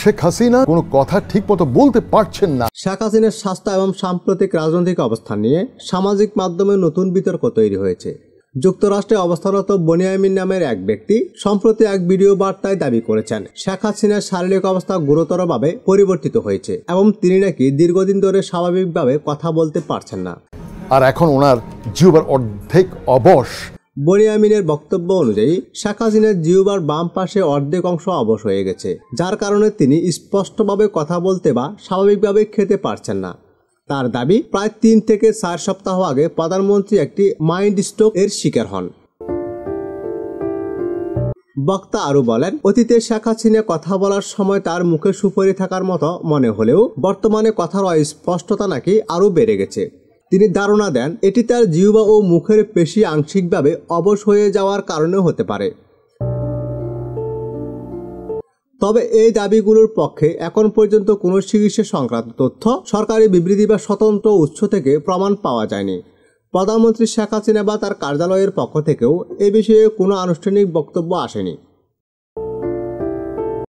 শেখ হাসিনা কোনো কথা ঠিকমতো বলতে পারছেন না। শেখ হাসিনার স্বাস্থ্য এবং সাম্প্রতিক রাজনৈতিক অবস্থান নিয়ে সামাজিক মাধ্যমে নতুন বিতর্ক তৈরি হয়েছে। যুক্তরাষ্ট্রে অবস্থানরত বনিয়ামিন নামের এক ব্যক্তি সম্প্রতি এক ভিডিও বার্তায় দাবি করেছেন শেখ হাসিনার শারীরিক অবস্থা গুরুতরভাবে পরিবর্তিত হয়েছে এবং তিনি নাকি দীর্ঘদিন ধরে স্বাভাবিকভাবে কথা বলতে পারছেন না। আর এখন ওনার জিহ্বার অর্ধেক অবশ। বনিয়ামিনের বক্তব্য অনুযায়ী শেখ হাসিনার জিহ্বার বাম পাশে অর্ধেক অংশ অবশ হয়ে গেছে, যার কারণে তিনি স্পষ্টভাবে কথা বলতে বা স্বাভাবিকভাবে খেতে পারছেন না। তার দাবি, প্রায় 3 থেকে 4 সপ্তাহ আগে প্রধানমন্ত্রী একটি মাইন্ড স্ট্রোক এর শিকার হন। বক্তা আরও বলেন, অতীতে শেখ হাসিনা কথা বলার সময় তার মুখে সুপারি থাকার মতো মনে হলেও বর্তমানে কথার অস্পষ্টতা নাকি আরও বেড়ে গেছে। তিনি ধারণা দেন এটি তার জিহ্বা ও মুখের পেশি আংশিকভাবে অবশ হয়ে যাওয়ার কারণে হতে পারে। তবে এই দাবিগুলোর পক্ষে এখন পর্যন্ত কোনো চিকিৎসা সংক্রান্ত তথ্য, সরকারি বিবৃতি বা স্বতন্ত্র উৎস থেকে প্রমাণ পাওয়া যায়নি। প্রধানমন্ত্রী শেখ হাসিনা বা তার কার্যালয়ের পক্ষ থেকেও এ বিষয়ে কোনো আনুষ্ঠানিক বক্তব্য আসেনি।